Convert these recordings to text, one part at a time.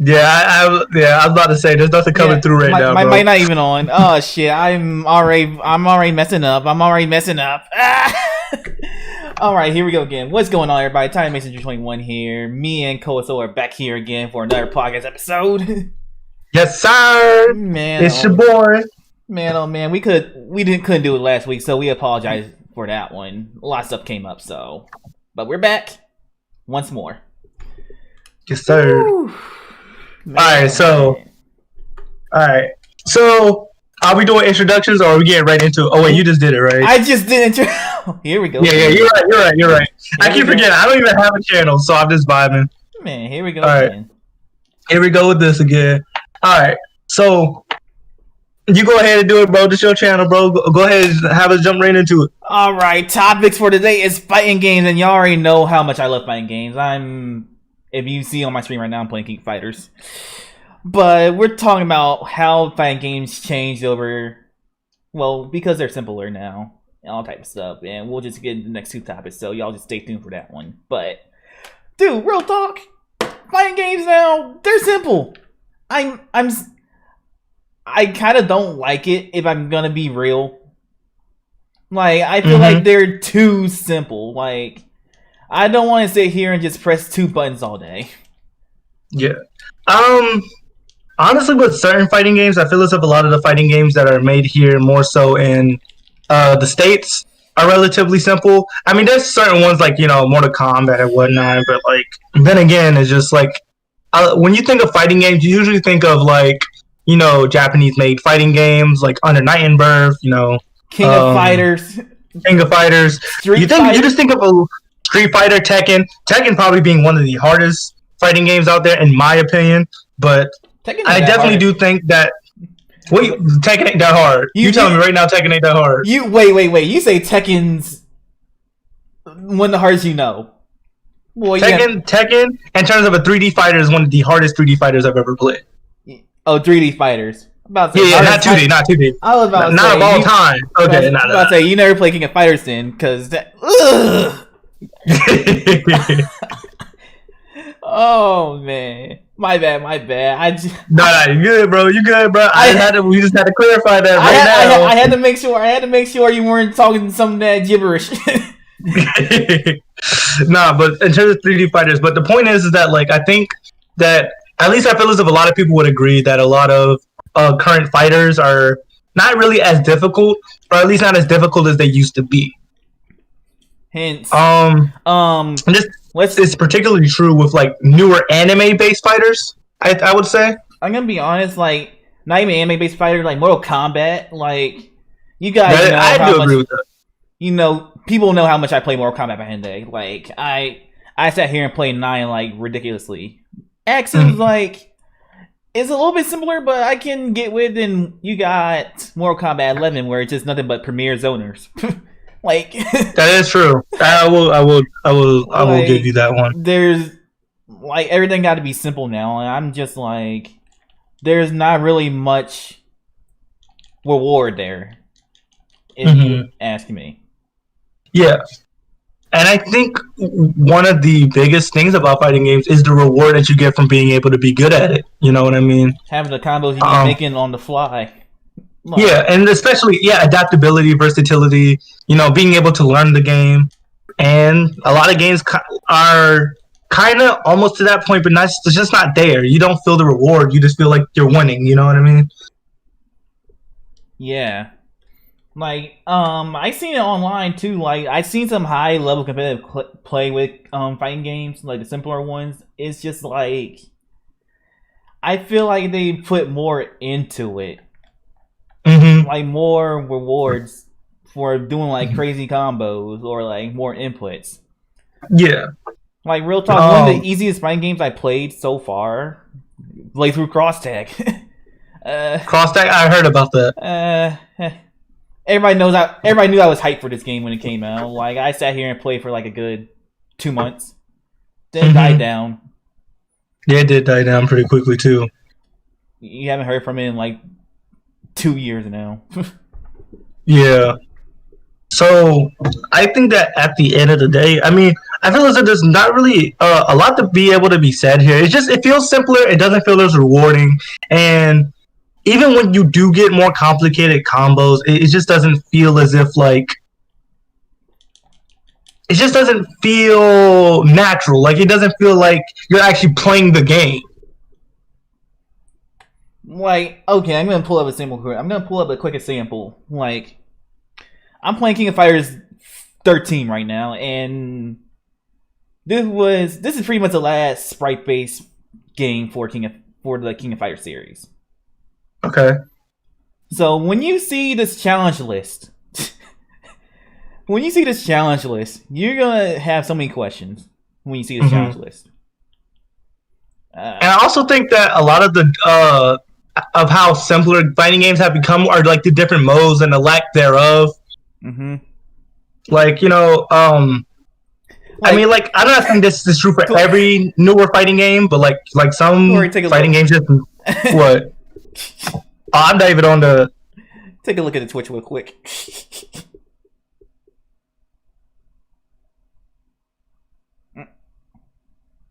I was about to say there's nothing coming through right now, bro. Might not even on. Oh shit! I'm already messing up. All right, here we go again. What's going on, everybody? Time Messenger 21 here. Me and KowaSora are back here again for another podcast episode. Yes, sir. Man, it's your boy. Man, oh man, we couldn't do it last week, so we apologize for that one. A lot of stuff came up, but we're back once more. Yes, sir. Woo. Man, all right. So, are we doing introductions or are we getting right into it? Oh wait, you just did it, right? I just did intro. Here we go. Yeah, you're right. I keep forgetting. I don't even have a channel, so I'm just vibing. Man, here we go all again. Right. Here we go with this again. All right. So, you go ahead and do it, bro. This is your channel, bro. Go ahead and have us jump right into it. All right. Topics for today is fighting games, and y'all already know how much I love fighting games. If you see on my screen right now, I'm playing King Fighters. But we're talking about how fighting games changed over, well, because they're simpler now, and all type of stuff. And we'll just get into the next two topics, so y'all just stay tuned for that one. But, dude, real talk, fighting games now, they're simple. I kind of don't like it, if I'm gonna be real. Like, I feel like they're too simple. Like, I don't want to sit here and just press two buttons all day. Yeah. Honestly, with certain fighting games, I feel as if a lot of the fighting games that are made here, more so in the States, are relatively simple. I mean, there's certain ones like, Mortal Kombat and whatnot, but like, then again, it's just like, when you think of fighting games, you usually think of like, Japanese-made fighting games, like Under Night and Birth, King of Fighters. You just think of a Street Fighter, Tekken probably being one of the hardest fighting games out there, in my opinion, but I definitely do think that Tekken ain't that hard. You telling me right now Tekken ain't that hard. Wait. You say Tekken's one of the hardest you know. Boy, Tekken, in terms of a 3D fighter, is one of the hardest 3D fighters I've ever played. Oh, 3D fighters. Not 2D. I was about to not say, of all time. Okay, I was about to say, you never play King of Fighters then, because that... Oh, man. My bad. No, you good, bro. We just had to clarify that now. I had to make sure you weren't talking some of that gibberish. Nah, but in terms of 3D fighters, but the point is that, like, I think that, at least I feel as if a lot of people would agree that a lot of current fighters are not really as difficult, or at least not as difficult as they used to be. Hence, it's particularly true with like newer anime-based fighters. I would say. I'm gonna be honest, like not even anime-based fighters, like Mortal Kombat. Like you guys, I do agree with that. People know how much I play Mortal Kombat back in the day. Like I sat here and played 9 like ridiculously. X is like it's a little bit simpler, but I can get with. And you got Mortal Kombat 11, where it's just nothing but premier zoners. Like that is true. I will give you that one. There's like everything got to be simple now, and I'm just like, there's not really much reward there. If you ask me. Yeah, and I think one of the biggest things about fighting games is the reward that you get from being able to be good at it. You know what I mean? Having the combos you can making on the fly. Yeah, and especially adaptability, versatility, being able to learn the game. And a lot of games are kind of almost to that point, but it's just not there. You don't feel the reward. You just feel like you're winning, you know what I mean? Yeah. Like, I seen it online too. Like, I seen some high level competitive play with fighting games, like the simpler ones. It's just like, I feel like they put more into it. Like more rewards for doing like crazy combos or like more inputs. Yeah. Like real talk, one of the easiest fighting games I played so far, play through Cross Tag. Cross Tag, I heard about that. Everybody knew I was hyped for this game when it came out. Like I sat here and played for like a good 2 months. Then it died down. Yeah, it did die down pretty quickly too. You haven't heard from it in like 2 years now. Yeah. So I think that at the end of the day, I mean, I feel as if there's not really a lot to be able to be said here. It feels simpler. It doesn't feel as rewarding, and even when you do get more complicated combos, it just doesn't feel as if like it just doesn't feel natural. Like it doesn't feel like you're actually playing the game. Like, okay, I'm gonna pull up a sample here. I'm gonna pull up a quick example. Like, I'm playing King of Fighters 13 right now, and this is pretty much the last sprite-based game for the King of Fighters series. Okay. So when you see this challenge list, you're gonna have so many questions when you see this challenge list. And I also think that a lot of the of how simpler fighting games have become are like the different modes and the lack thereof. Mm-hmm. Like, I mean, like, I don't think this is true for every newer fighting game, but like some fighting games just what? I'm not even on the. Take a look at the Twitch real quick.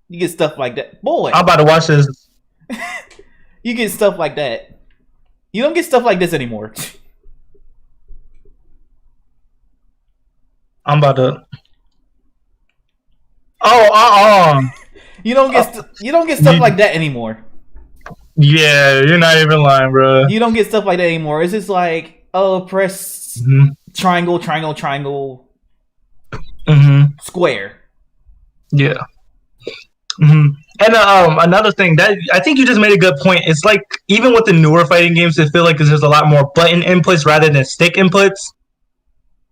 You get stuff like that, boy. I'm about to watch this. You get stuff like that. You don't get stuff like this anymore. I'm about to. You don't get stuff like that anymore. Yeah, you're not even lying, bro. You don't get stuff like that anymore. It's just like, press triangle, triangle, triangle, square. Yeah. And another thing that I think you just made a good point. It's like even with the newer fighting games, I feel like there's a lot more button inputs rather than stick inputs.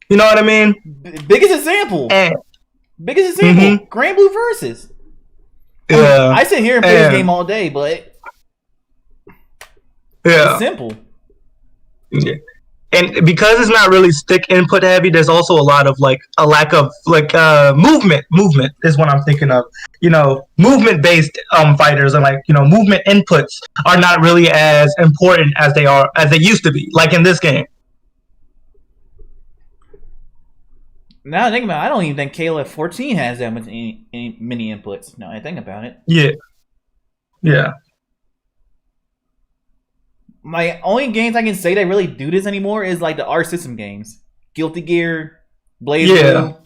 You know what I mean? Biggest example. Grand Blue Versus. Yeah. I sit here and play this game all day, but it's simple. Yeah. And because it's not really stick input heavy, there's also a lot of like a lack of like movement. Movement is what I'm thinking of. Movement based fighters and like movement inputs are not really as important as they used to be. Like in this game. Now I think about it, I don't even think KOF 14 has that many inputs. Now I think about it. Yeah. Yeah. My only games I can say that really do this anymore is like the R system games, Guilty Gear, Blaze Blue,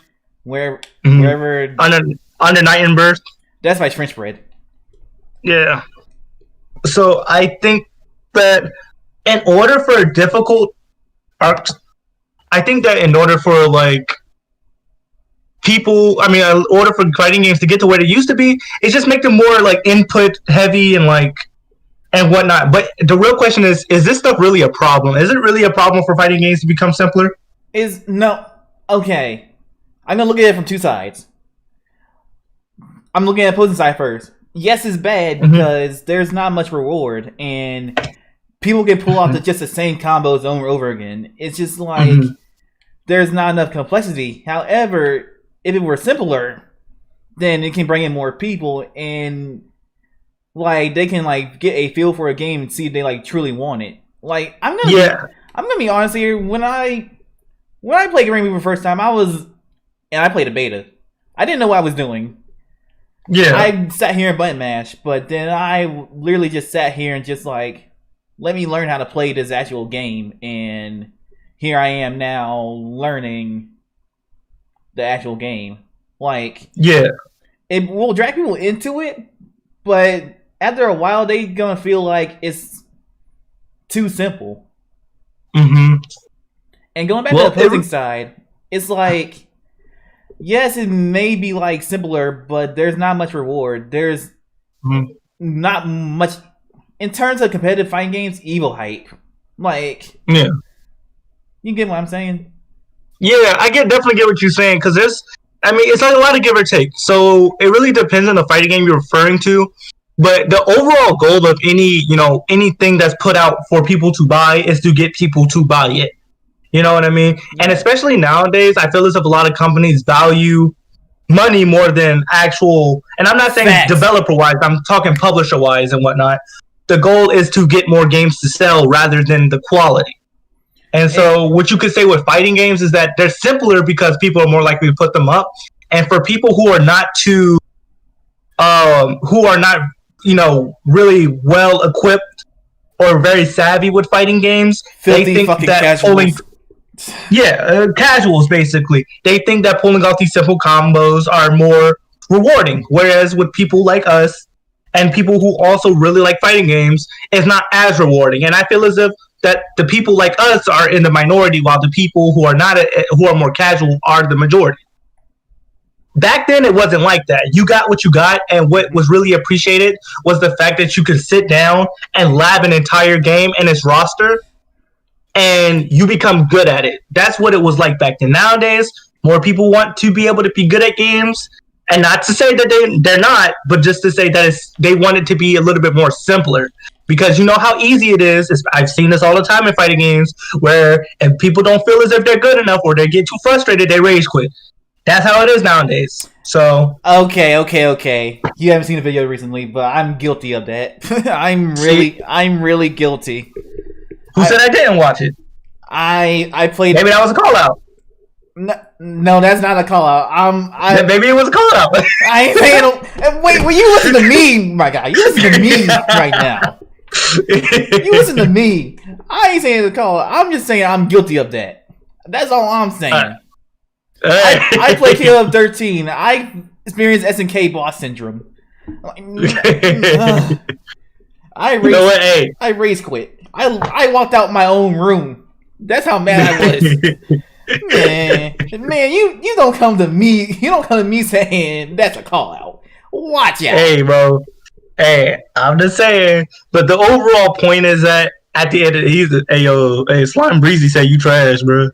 wherever. Under Night and Burst. That's my French bread. Yeah. So I think that in order for difficult arcs, I think that in order for like people, in order for fighting games to get to where they used to be, it's just make them more like input heavy and like. And whatnot. But the real question is this stuff really a problem? Is it really a problem for fighting games to become simpler? Okay. I'm going to look at it from two sides. I'm looking at the opposing side first. Yes, it's bad because there's not much reward and people can pull off just the same combos over and over again. It's just like there's not enough complexity. However, if it were simpler, then it can bring in more people and like they can like get a feel for a game and see if they like truly want it. Like I'm gonna be honest here. When I played Green Reaper first time, I played a beta. I didn't know what I was doing. Yeah, I sat here and button mashed, but then I literally just sat here and just like let me learn how to play this actual game, and here I am now learning the actual game. Like it will drag people into it, but after a while, they gonna feel like it's too simple. And going back to the opposing side, it's like, yes, it may be like simpler, but there's not much reward. There's not much in terms of competitive fighting games. Evil hype, like you get what I'm saying? Yeah, I definitely get what you're saying because it's like a lot of give or take. So it really depends on the fighting game you're referring to. But the overall goal of anything that's put out for people to buy is to get people to buy it. You know what I mean? Yeah. And especially nowadays, I feel as if a lot of companies value money more than actual, and I'm not saying developer-wise, I'm talking publisher-wise and whatnot. The goal is to get more games to sell rather than the quality. And so what you could say with fighting games is that they're simpler because people are more likely to put them up. and for people who are not too, who are not, really well equipped or very savvy with fighting games, Filthy they think fucking that casuals. casuals basically. They think that pulling off these simple combos are more rewarding, whereas with people like us and people who also really like fighting games, it's not as rewarding. And I feel as if that the people like us are in the minority, while the people who are not who are more casual are the majority. Back then, it wasn't like that. You got what you got, and what was really appreciated was the fact that you could sit down and lab an entire game and its roster, and you become good at it. That's what it was like back then. Nowadays, more people want to be able to be good at games, and not to say that they're not, but just to say that they want it to be a little bit more simpler. Because you know how easy it is. I've seen this all the time in fighting games, where if people don't feel as if they're good enough or they get too frustrated, they rage quit. That's how it is nowadays. So Okay. You haven't seen the video recently, but I'm guilty of that. I'm really guilty. who said I didn't watch it? I played. Maybe that was a call out. No, that's not a call out. Maybe it was a call out. I ain't saying. Wait, will you listen to me, my guy? You listen to me right now. You listen to me. I ain't saying it's a call out. I'm just saying I'm guilty of that. That's all I'm saying. I play KOF 13. I experienced SNK boss syndrome. I race quit. I walked out my own room. That's how mad I was. Man, you don't come to me. You don't come to me saying that's a call out. Watch out. Hey, bro. Hey, I'm just saying. But the overall point is that at the end, hey, Slime Breezy said you trash, bro.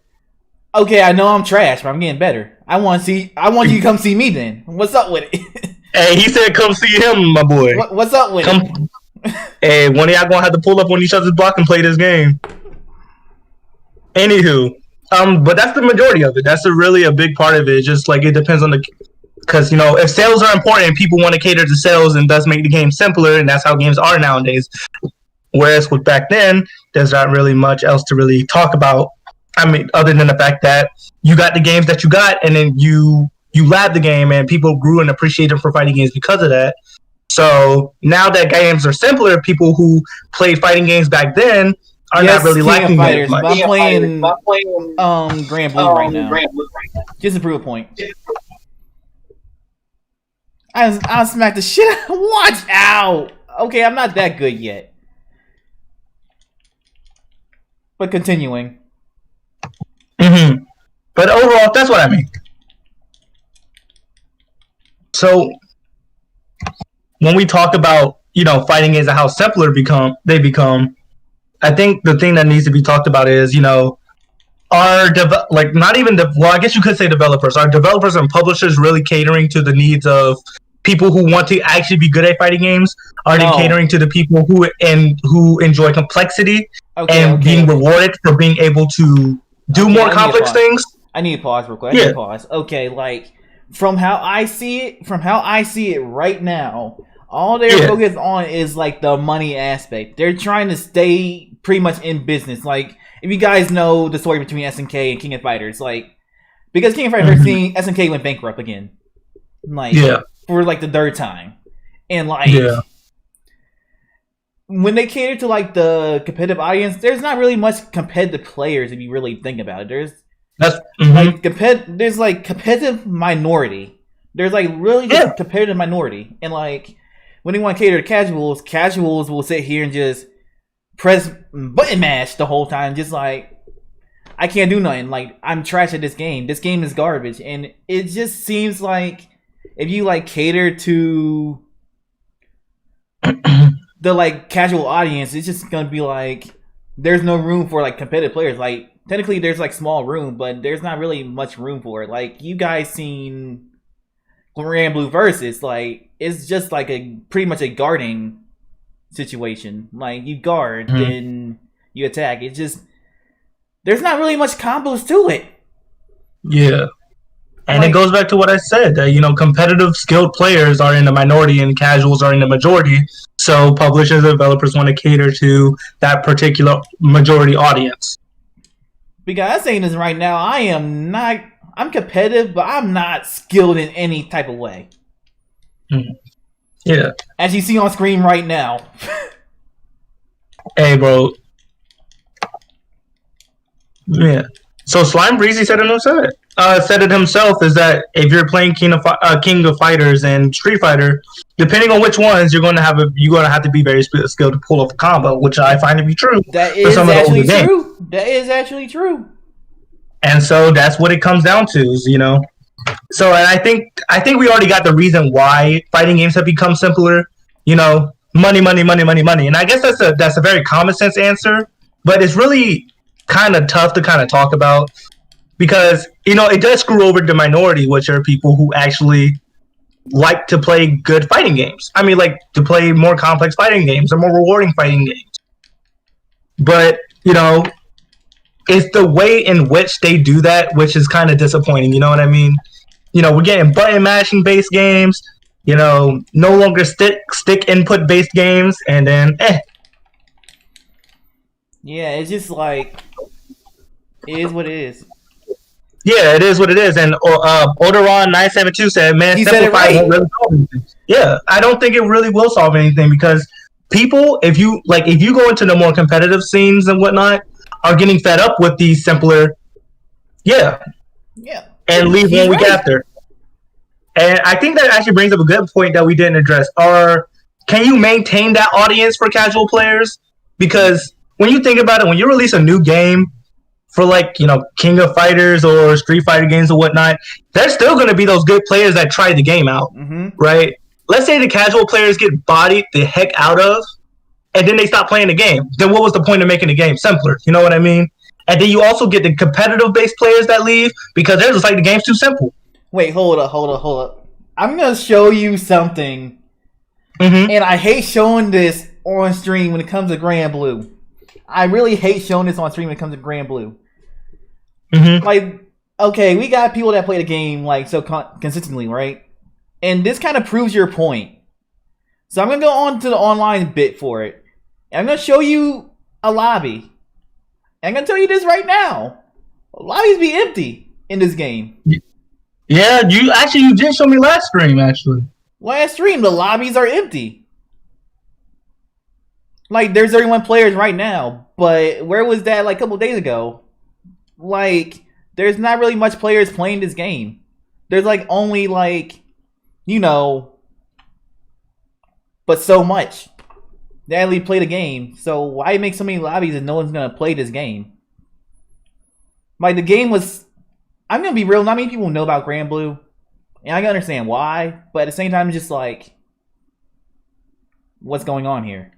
Okay, I know I'm trash, but I'm getting better. I want you to come see me then. What's up with it? Hey, he said come see him, my boy. What's up with it? Hey, one of y'all gonna have to pull up on each other's block and play this game. Anywho, but that's the majority of it. That's really a big part of it. Just like it depends on because if sales are important, people want to cater to sales and thus make the game simpler, and that's how games are nowadays. Whereas with back then, there's not really much else to really talk about. I mean, other than the fact that you got the games that you got, and then you lab the game, and people grew and appreciated them for fighting games because of that. So now that games are simpler, people who played fighting games back then are not really liking fighters, them. I'm playing Grand Blue right now. Just to prove a point. I smacked the shit out. Watch out! Okay, I'm not that good yet. But continuing. Mm-hmm. But overall, that's what I mean. So when we talk about fighting games and how simpler they become, I think the thing that needs to be talked about is I guess you could say developers. Are developers and publishers really catering to the needs of people who want to actually be good at fighting games? Are they catering to the people who enjoy complexity being rewarded for being able to do more complex things? I need to pause real quick. I need to pause. Okay, like from how I see it right now, all they're focused on is like the money aspect. They're trying to stay pretty much in business. Like if you guys know the story between SNK and King of Fighters, like because King of Fighters 13, SNK went bankrupt again. For like the third time. And like when they cater to like the competitive audience, there's not really much competitive players if you really think about it. There's like competitive minority. There's like really just competitive minority. And like when they want to cater to casuals will sit here and just press button mash the whole time, just like I can't do nothing. Like I'm trash at this game. This game is garbage. And it just seems like if you like cater to the like casual audience, it's just gonna be like there's no room for like competitive players. Like technically there's like small room, but there's not really much room for it. Like you guys seen Grand Blue versus, like it's just like a pretty much a guarding situation. Like you guard, then you attack. It's just there's not really much combos to it. Yeah. And it goes back to what I said, that, competitive skilled players are in the minority and casuals are in the majority. So publishers and developers want to cater to that particular majority audience. Because I'm saying this right now, I'm I'm competitive, but I'm not skilled in any type of way. Yeah. As you see on screen right now. Hey, bro. Yeah. So Slime Breezy said it himself is that if you're playing King of Fighters and Street Fighter, depending on which ones, you're gonna have to be very skilled to pull off a combo, which I find to be true. That is actually true. That is actually true. And so that's what it comes down to, is, So and I think we already got the reason why fighting games have become simpler. Money, money, money, money, money. And I guess that's a very common sense answer, but it's really kind of tough to kind of talk about because it does screw over the minority, which are people who actually like to play good fighting games. I mean, like to play more complex fighting games or more rewarding fighting games. But it's the way in which they do that, which is kind of disappointing. You know what I mean? We're getting button mashing based games. No longer stick input based games, and then Yeah, it's just like it is what it is. Yeah, it is what it is. And Odoron972 said, "Man, he said it right. Won't really solve anything." Yeah, I don't think it really will solve anything because people, if you go into the more competitive scenes and whatnot, are getting fed up with these simpler, and leave 1 week after. And I think that actually brings up a good point that we didn't address. Can you maintain that audience for casual players? Because when you think about it, when you release a new game for King of Fighters or Street Fighter games or whatnot, there's still going to be those good players that try the game out, right? Let's say the casual players get bodied the heck out of, and then they stop playing the game. Then what was the point of making the game simpler? You know what I mean? And then you also get the competitive-based players that leave because they're just like, the game's too simple. Wait, hold up. I'm going to show you something, and I hate showing this on stream when it comes to Grand Blue. I really hate showing this on stream when it comes to Grand Blue. Okay, we got people that play the game so consistently, right? And this kind of proves your point. So I'm going to go on to the online bit for it. And I'm going to show you a lobby. And I'm going to tell you this right now. Lobbies be empty in this game. Yeah, you did show me last stream, actually. Last stream, the lobbies are empty. There's 31 players right now, but where was that a couple days ago? There's not really much players playing this game. There's only but so much. They actually play the game, so why make so many lobbies if no one's gonna play this game? The game was... I'm gonna be real, not many people know about Grand Blue. And I can understand why, but at the same time, it's just what's going on here?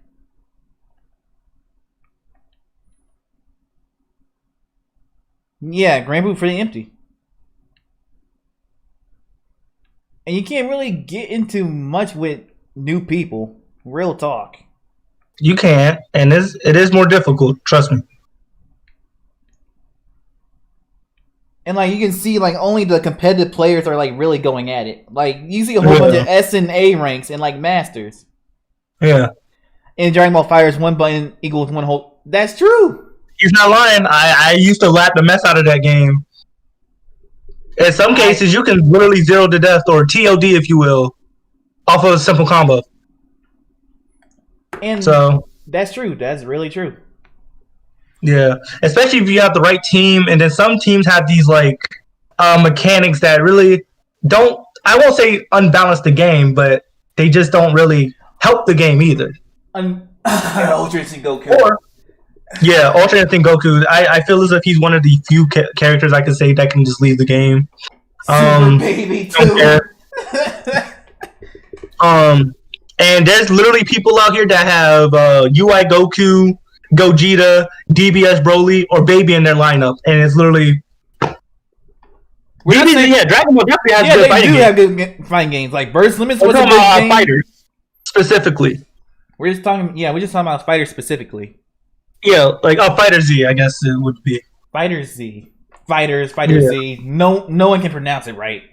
Yeah, Grand Blue pretty empty. And you can't really get into much with new people. Real talk. You can't, and it is more difficult, trust me. And you can see only the competitive players are really going at it. You see a whole bunch of S and A ranks and Masters. Yeah. In Dragon Ball FighterZ, one button equals one whole. That's true. He's not lying. I used to lap the mess out of that game. In some cases, you can literally 0 to death or TLD, if you will, off of a simple combo. And so that's true. That's really true. Yeah, especially if you have the right team, and then some teams have these mechanics that really don't. I won't say unbalance the game, but they just don't really help the game either. Ultra Instinct Goku. Ultra Instinct Goku. I feel as if he's one of the few characters I can say that can just leave the game. Super Baby too. And there's literally people out here that have UI Goku, Gogeta, DBS Broly, or Baby in their lineup, and it's literally. Dragon Ball definitely has good fighting games. Have good fighting games. Burst Limits was a good game. Fighters specifically. We're just talking about fighters specifically. Yeah, Fighter Z, I guess it would be. Fighter Z, Fighter Z. No one can pronounce it right.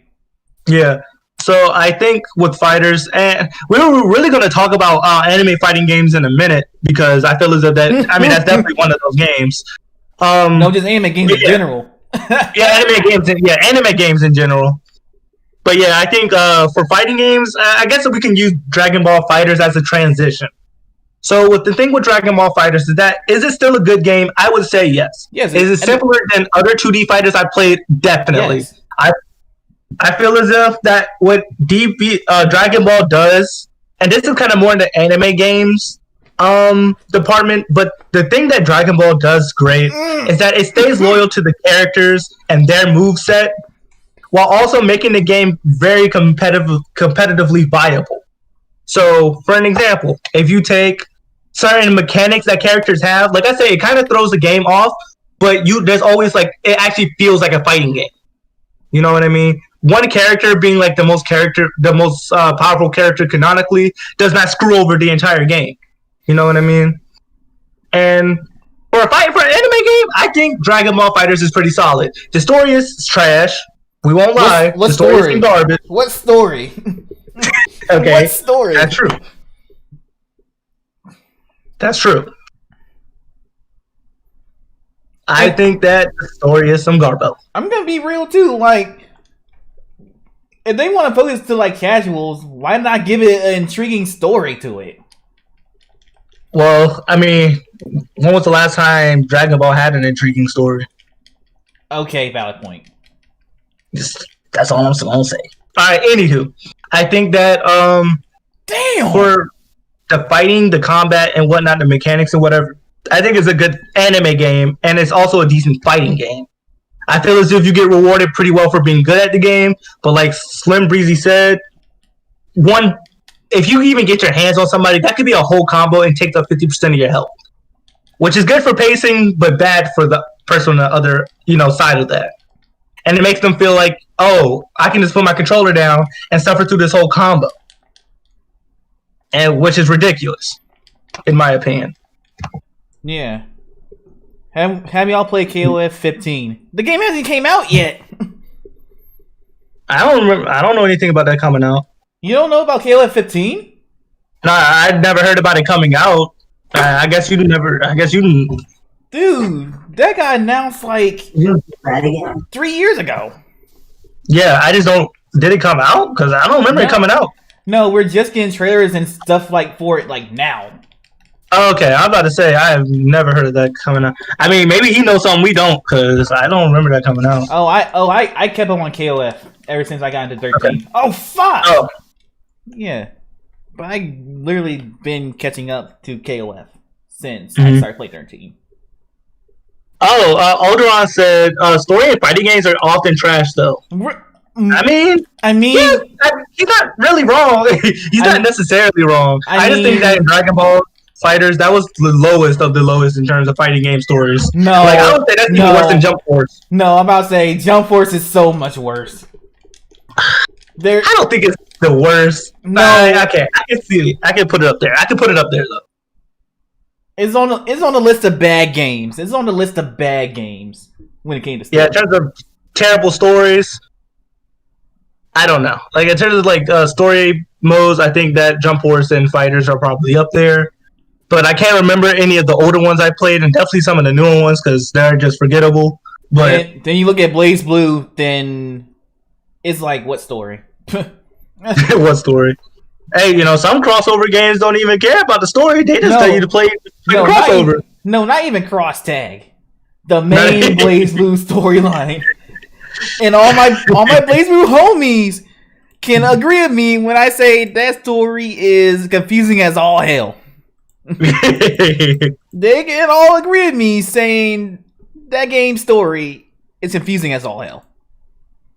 Yeah. So I think with fighters, and we were really going to talk about anime fighting games in a minute because I feel as if that. I mean, that's definitely one of those games. No, just anime games in general. Yeah, anime games in general. But yeah, I think for fighting games, I guess we can use Dragon Ball Fighters as a transition. So with the thing with Dragon Ball Fighters is it still a good game? I would say yes. Yes. Is it simpler than other 2D fighters I played? Definitely. Yes. I feel as if that what Dragon Ball does, and this is kind of more in the anime games department, but the thing that Dragon Ball does great is that it stays loyal to the characters and their moveset while also making the game very competitively viable. So, for an example, if you take certain mechanics that characters have, like I say, it kind of throws the game off, but there's always like it actually feels like a fighting game. You know what I mean? One character being like the most powerful character canonically does not screw over the entire game. You know what I mean? And for an anime game, I think Dragon Ball Fighters is pretty solid. The story is trash. We won't lie. What the story? Is garbage. What story? Okay. What story? That's true. That's true. I think that the story is some garbage. I'm gonna be real too. Like, if they want to focus to like casuals, why not give it an intriguing story to it? Well, I mean, when was the last time Dragon Ball had an intriguing story? Okay, valid point. That's all I'm gonna say. All right. Anywho, I think that damn, for the fighting, the combat, and whatnot, the mechanics and whatever, I think it's a good anime game, and it's also a decent fighting game. I feel as if you get rewarded pretty well for being good at the game, but like Slim Breezy said, if you even get your hands on somebody, that could be a whole combo and take up 50% of your health, which is good for pacing, but bad for the person on the other, side of that. And it makes them feel like, oh, I can just put my controller down and suffer through this whole combo, and which is ridiculous, in my opinion. Yeah. Have y'all played KOF 15? The game hasn't came out yet. I don't remember. I don't know anything about that coming out. You don't know about KOF 15? No, I'd never heard about it coming out. I guess you never. I guess you didn't. Dude, that got announced like 3 years ago. Yeah, I just don't. Did it come out? Because I don't remember it coming out. No, we're just getting trailers and stuff like for it like now. Oh, okay, I'm about to say I have never heard of that coming out. I mean, maybe he knows something we don't, because I don't remember that coming out. I kept up on KOF ever since I got into 13. Okay. Oh fuck! Oh. Yeah, but I literally been catching up to KOF since I started playing 13. Oh, Alderon said story and fighting games are often trash, though. I mean, yeah, he's not really wrong. He's not necessarily wrong. I just think that in Dragon Ball Fighters, that was the lowest of the lowest in terms of fighting game stories. No, like I would say that's even worse than Jump Force. No, I'm about to say Jump Force is so much worse. I don't think it's the worst. No, okay, I can see it. I can put it up there. I can put it up there though. It's on the list of bad games. It's on the list of bad games when it came to story. Yeah, in terms of terrible stories, I don't know. Like in terms of like story modes, I think that Jump Force and Fighters are probably up there. But I can't remember any of the older ones I played, and definitely some of the newer ones because they're just forgettable. But and then you look at Blaze Blue, then it's like, what story? What story? Hey, some crossover games don't even care about the story. They just tell you to play crossover. Not even cross tag. The main Blaze Blue storyline. And all my Blaze Blue homies can agree with me when I say that story is confusing as all hell. They can all agree with me saying that game story is confusing as all hell.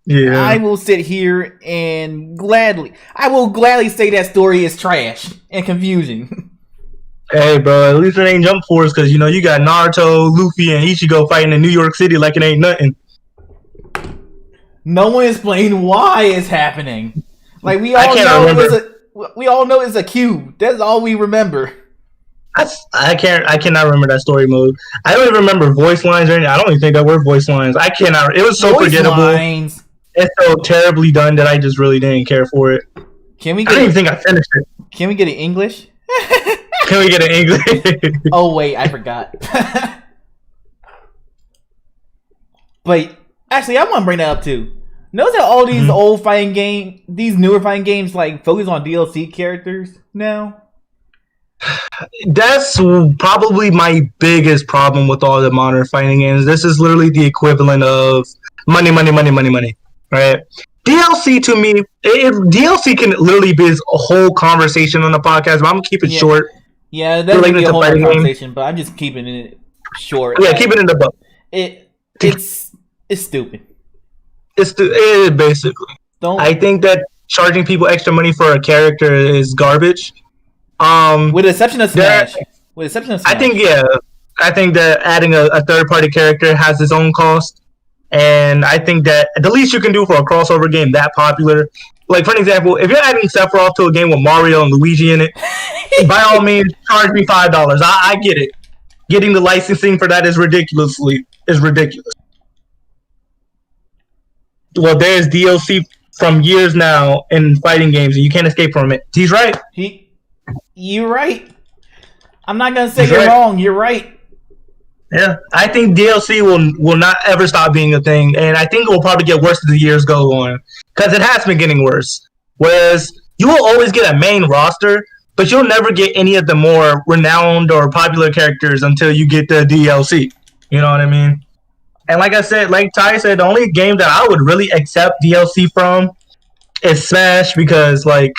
Yeah. I will sit here and gladly say that story is trash and confusing. Hey, bro, at least it ain't Jump Force because, you got Naruto, Luffy, and Ichigo fighting in New York City like it ain't nothing. No one explained why it's happening. Like, we all know it's a cube. That's all we remember. I cannot remember that story mode. I don't even remember voice lines or anything. I don't even think there were voice lines. I cannot. It was so forgettable. Lines. It's so terribly done that I just really didn't care for it. I don't even think I finished it. Can we get it English? Can we get it English? Oh wait, I forgot. But Actually, I want to bring that up too. Notice that all these old fighting game, these newer fighting games, like focus on DLC characters now. That's probably my biggest problem with all the modern fighting games. This is literally the equivalent of money, money, money, money, money. Right? DLC to me, DLC can literally be a whole conversation on the podcast, but I'm gonna keep it short. Yeah, that's gonna be a whole other conversation, but I'm just keeping it short. Yeah, keep it in the book. It's stupid. It basically. I think that charging people extra money for a character is garbage. With the exception of Smash. I think that adding a third party character has its own cost, and I think that the least you can do for a crossover game that popular, like for an example, if you're adding Sephiroth to a game with Mario and Luigi in it, by all means charge me $5. I get it. Getting the licensing for that is ridiculous. Well, there's DLC from years now in fighting games, and you can't escape from it. He's right. You're right. I'm not gonna say you're wrong. You're right. Yeah, I think DLC will not ever stop being a thing, and I think it will probably get worse as the years go on, because it has been getting worse. Whereas you will always get a main roster, but you'll never get any of the more renowned or popular characters until you get the DLC. You know what I mean? And like I said, like Ty said, the only game that I would really accept DLC from is Smash, because like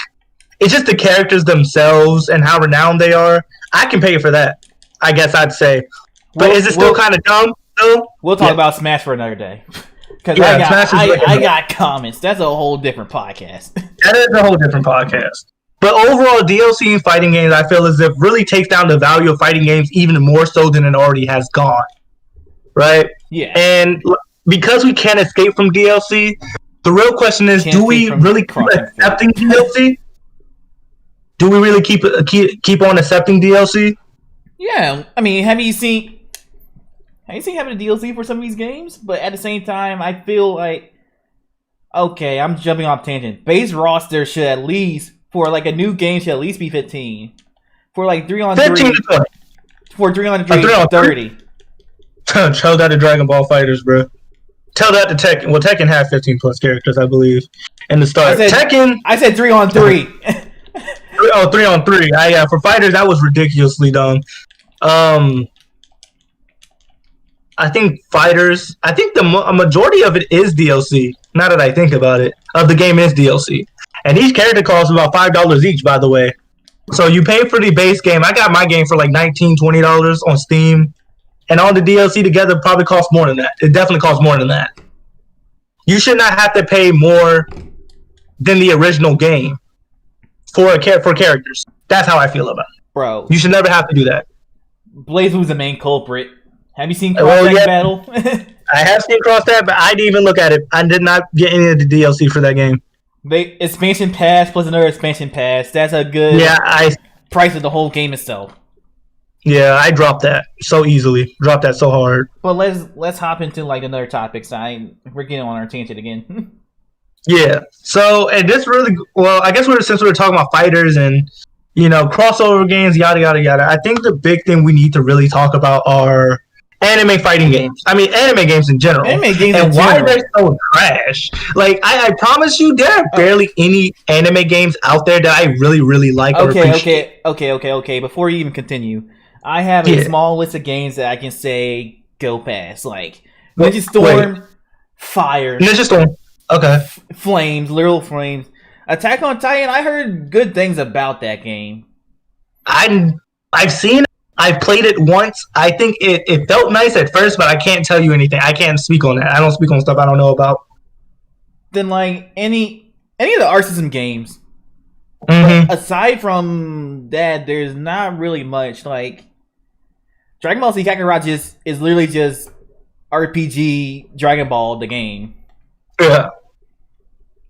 it's just the characters themselves and how renowned they are. I can pay for that, I guess I'd say. But is it still kind of dumb? Still? We'll talk about Smash for another day. Because I got comments. That's a whole different podcast. That is a whole different podcast. But overall, DLC in fighting games, I feel as if really takes down the value of fighting games even more so than it already has gone. Right? Yeah. And because we can't escape from DLC, the real question is, do we really keep accepting DLC? Do we really keep on accepting DLC? Yeah. I mean, have you seen having a DLC for some of these games? But at the same time, I feel like, okay, I'm jumping off tangent. Base roster should at least, for like a new game, should at least be 15. For like 3-on-3. For 3-on-3, 30. Tell that to Dragon Ball Fighters, bro. Tell that to Tekken. Well, Tekken had 15 plus characters, I believe, in the start. I said 3-on-3. Oh, 3-on-3. Yeah, for fighters, that was ridiculously dumb. I think a majority of it is DLC. Now that I think about it, of the game is DLC, and each character costs about $5 each. By the way, so you pay for the base game. I got my game for like $19, $20 on Steam. And all the DLC together probably costs more than that. It definitely costs more than that. You should not have to pay more than the original game for characters. That's how I feel about it. Bro. You should never have to do that. BlazBlue's the main culprit. Have you seen Cross Tag Battle? I have seen Cross Tag, but I didn't even look at it. I did not get any of the DLC for that game. Expansion pass plus another expansion pass. That's a good price of the whole game itself. Yeah, I dropped that so easily. Dropped that so hard. But let's hop into like another topic. We're getting on our tangent again. Yeah. So, and this really, well, I guess since we're talking about fighters and crossover games, yada yada yada. I think the big thing we need to really talk about are anime fighting games. I mean, anime games in general. Why they're so trash. Like, I promise you, there are barely any anime games out there that I really really like. Okay. Before you even continue. I have a small list of games that I can say go past, like Ninja Storm, Fire, Ninja Storm, okay, Flames, literal flames. Attack on Titan. I heard good things about that game. I've seen it. I played it once. I think it felt nice at first, but I can't tell you anything. I can't speak on that. I don't speak on stuff I don't know about. Then like any of the art system games. Mm-hmm. Aside from that, there's not really much. Like Dragon Ball Z Kakarot is literally just RPG Dragon Ball the game. Yeah.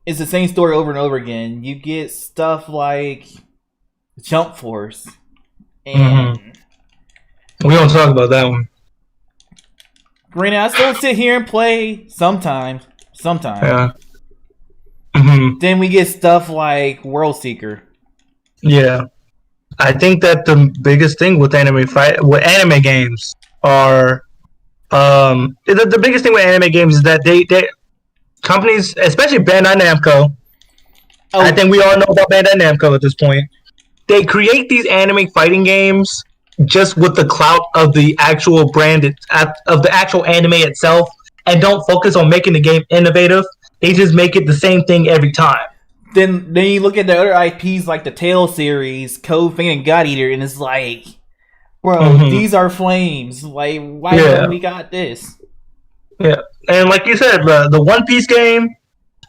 It's the same story over and over again. You get stuff like Jump Force. And we don't talk about that one. Granted, I still sit here and play sometimes. Yeah. Then we get stuff like World Seeker. Yeah. I think that the biggest thing with anime games are The biggest thing with anime games is that they companies, especially Bandai Namco. Oh, I think we all know about Bandai Namco at this point. They create these anime fighting games just with the clout of the actual brand of the actual anime itself, and don't focus on making the game innovative. They just make it the same thing every time. then you look at the other IPs like the Tail series, Code Vein and God Eater, and it's like, bro, these are flames. Like, why don't we got this? Yeah, and like you said, the One Piece game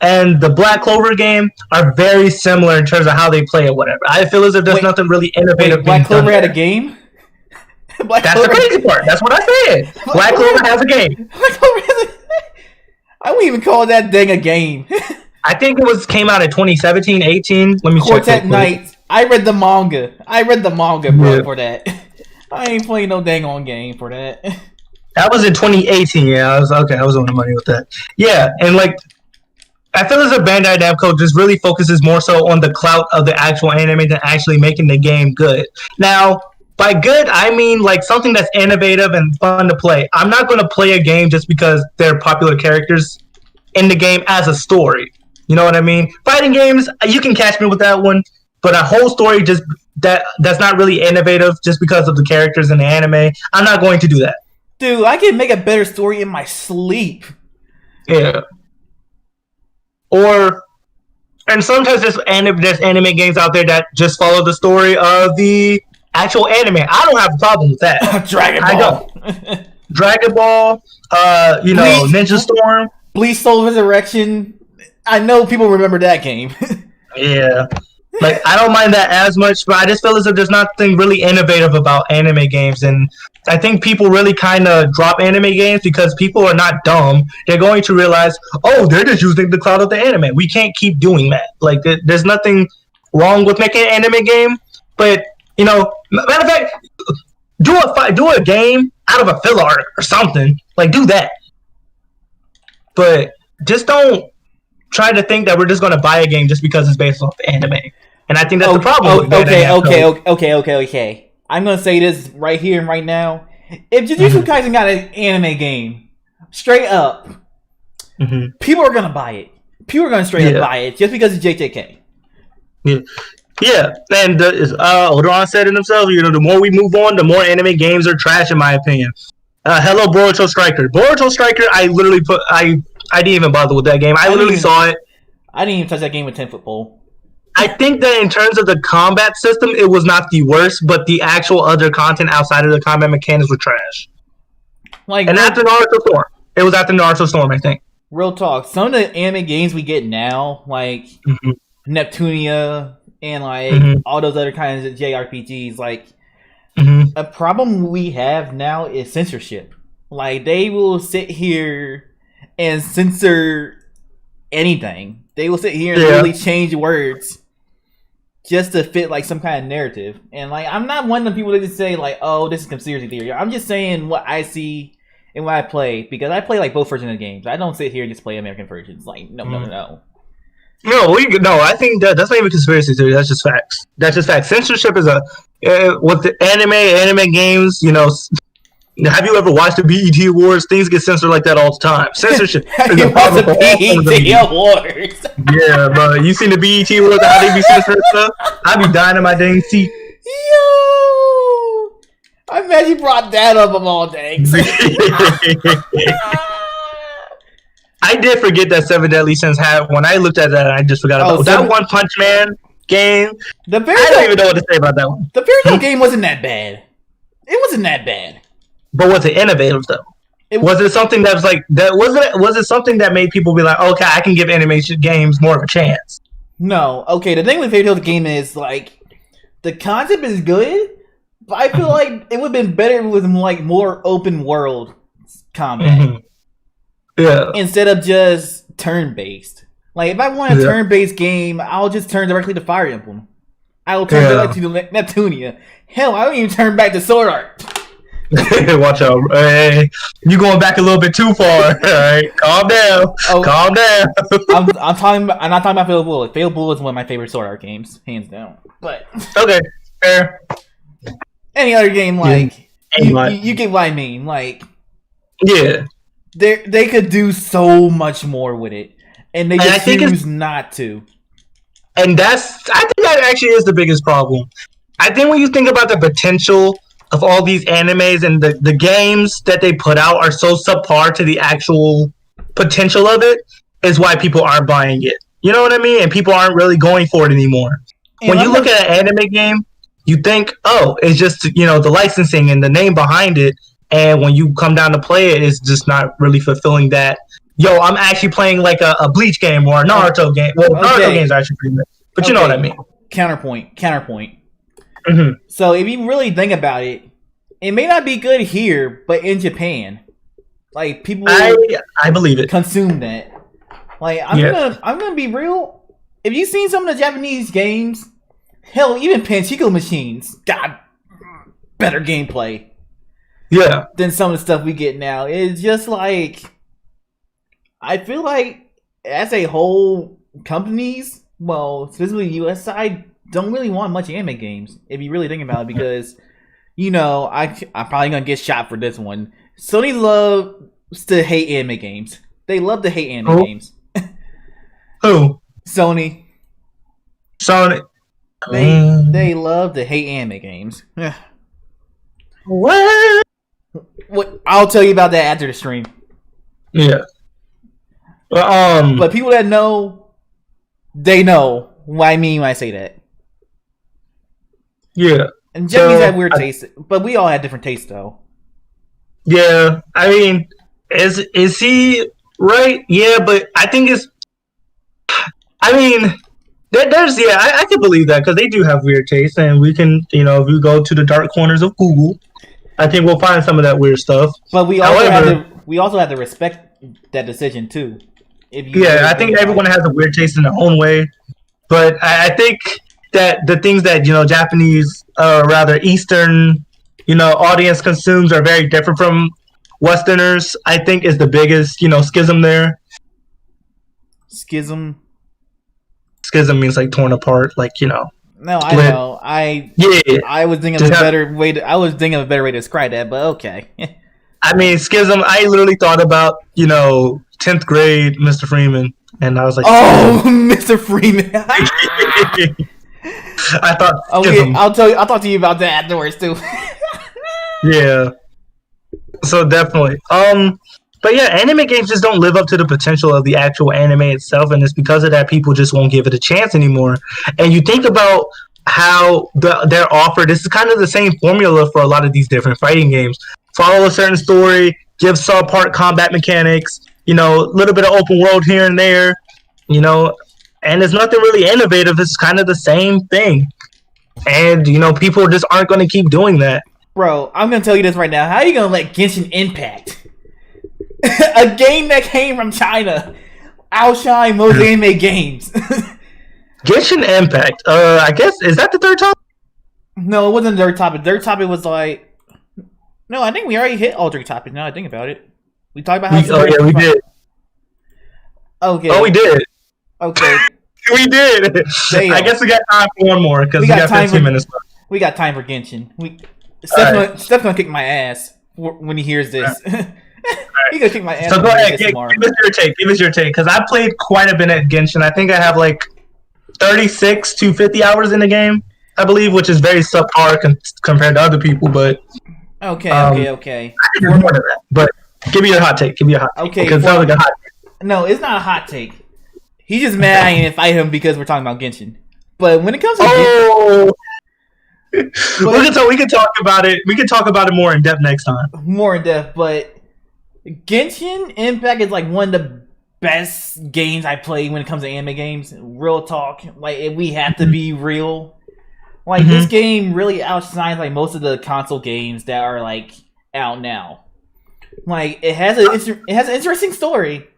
and the Black Clover game are very similar in terms of how they play it. Whatever. I feel as if there's nothing really innovative. Wait, Black Clover had a game. That's the crazy part. That's what I said. Black Clover has a game. I wouldn't even call that thing a game. I think it came out in 2017, 18. Let me check. Quartet Knights. I read the manga. Bro, for that. I ain't playing no dang on game for that. That was in 2018. Yeah, I was on the money with that. Yeah, and like, I feel as if Bandai Namco just really focuses more so on the clout of the actual anime than actually making the game good. Now, by good, I mean like something that's innovative and fun to play. I'm not going to play a game just because there are popular characters in the game as a story. You know what I mean? Fighting games, you can catch me with that one, but a whole story just that's not really innovative just because of the characters in the anime. I'm not going to do that. Dude, I can make a better story in my sleep. Yeah. And sometimes there's anime games out there that just follow the story of the actual anime. I don't have a problem with that. Dragon Ball. Dragon Ball, Ninja Storm. Bleach Soul Resurrection. I know people remember that game. Yeah. Like, I don't mind that as much, but I just feel as if there's nothing really innovative about anime games. And I think people really kind of drop anime games because people are not dumb. They're going to realize, oh, they're just using the cloud of the anime. We can't keep doing that. Like, there's nothing wrong with making an anime game. But, matter of fact, do a game out of a filler arc or something. Like, do that. But just don't try to think that we're just going to buy a game just because it's based off the anime. And I think that's the problem. Okay. I'm going to say this right here and right now. If Jujutsu Kaisen got an anime game, straight up, people are going to buy it. People are going to straight up buy it just because it's JJK. Yeah. And Odoron said it himself, the more we move on, the more anime games are trash, in my opinion. Hello, Boruto Striker. Boruto Striker, I literally I didn't even bother with that game. I literally saw it. I didn't even touch that game with 10-foot pole. I think that in terms of the combat system, it was not the worst, but the actual other content outside of the combat mechanics were trash. After Naruto Storm. It was after Naruto Storm, I think. Real talk. Some of the anime games we get now, like Neptunia and all those other kinds of JRPGs, a problem we have now is censorship. Like, they will sit here and censor anything. They will sit here and really change words just to fit some kind of narrative. And I'm not one of the people that just say oh, this is conspiracy theory. I'm just saying what I see and what I play, because I play both versions of the games. I don't sit here and just play American versions. No. No, I think that's not even conspiracy theory. That's just facts. Censorship is with the anime games. Have you ever watched the BET Awards? Things get censored like that all the time. Censorship. Have you watched the BET Awards? Yeah, bro. You seen the BET Awards? How they be censoring stuff? I be dying in my dang seat. Yo, I'm glad you brought that up of all things. I did forget that Seven Deadly Sins had one. I looked at that and I just forgot about that One Punch Man game. I don't even know what to say about that one. The Fairy game wasn't that bad. It wasn't that bad. But was it innovative though? Was it something that was that? Was it something that made people be like, okay, I can give animation games more of a chance? No. Okay, the thing with Fairy Tail game is the concept is good, but I feel like it would have been better with more open world combat. Yeah. Instead of just turn based. If I want a turn based game, I'll just turn directly to Fire Emblem. I will turn directly to Neptunia. Hell, I don't even turn back to Sword Art. Watch out. Hey, you going back a little bit too far. All right. Calm down. Calm down. I'm not talking about Fatal Bullet. Fatal Bullet is one of my favorite Sword Art games, hands down. But okay, fair. Any other game you get what I mean. Yeah, They could do so much more with it, and they just choose not to. And I think that actually is the biggest problem. I think when you think about the potential of all these animes and the games that they put out are so subpar to the actual potential of it, is why people aren't buying it. You know what I mean? And people aren't really going for it anymore. And when you look at an anime game, you think, oh, it's just, the licensing and the name behind it. And when you come down to play it, it's just not really fulfilling that. Yo, I'm actually playing like a Bleach game or a Naruto game. Well, Naruto games are actually pretty good. But you know what I mean. Counterpoint. Mm-hmm. So if you really think about it, it may not be good here, but in Japan, like people, I believe it. Consume that. Like I'm gonna be real. If you've seen some of the Japanese games, hell, even Pachinko machines got better gameplay. Yeah. Than some of the stuff we get now. It's just like, I feel like as a whole, companies, well, specifically the US side, don't really want much anime games, if you really think about it, because, I'm probably going to get shot for this one. Sony loves to hate anime games. They love to hate anime games. Who? Sony. They love to hate anime games. What? I'll tell you about that after the stream. Yeah. But people that know, they know what I mean when I say that. Yeah. And Japanese have weird taste, but we all had different tastes, though. Yeah, I mean, is he right? Yeah, but I think it's. I mean, I can believe that because they do have weird tastes, and we can, if we go to the dark corners of Google, I think we'll find some of that weird stuff. But we also have to respect that decision too. I think everyone has a weird taste in their own way, but I think that the things that Japanese, rather Eastern, audience consumes are very different from Westerners. I think is the biggest schism there. Schism means like torn apart, like No, split. I know. I was thinking of a better way. I was thinking of a better way to describe that, but okay. I mean, schism. I literally thought about 10th grade Mr. Freeman, and I was like, oh, Mr. Freeman. I thought. Okay, I'll talk to you about that afterwards too. Yeah. So definitely. But yeah, anime games just don't live up to the potential of the actual anime itself, and it's because of that people just won't give it a chance anymore. And you think about how they're offered. This is kind of the same formula for a lot of these different fighting games. Follow a certain story, give subpart combat mechanics, a little bit of open world here and there, and there's nothing really innovative. It's kind of the same thing. And, people just aren't going to keep doing that. Bro, I'm going to tell you this right now. How are you going to let Genshin Impact, a game that came from China, outshine most anime games? Genshin Impact, I guess, is that the third topic? No, it wasn't the third topic. The third topic was like... No, I think we already hit all three topics now I think about it. We talked about how... we did. Okay. Oh, we did. Okay. We did. Damn. I guess we got time for one more because we got 15 minutes left. We got time for Genshin. Stef's gonna kick my ass when he hears this. Right. He's gonna kick my ass. So go ahead, give us your take. Because I played quite a bit at Genshin. I think I have like 36 to 50 hours in the game, I believe, which is very subpar compared to other people. But okay. I think more than that. But give me your hot take. Okay, because that was like a hot take. No, it's not a hot take. He's just mad I didn't fight him because we're talking about Genshin. But when it comes to Genshin, we can talk about it. We can talk about it more in depth next time. More in depth, but Genshin Impact is like one of the best games I play when it comes to anime games. Real talk, like if we have to be real, like this game really outshines like most of the console games that are like out now. Like it has an interesting story.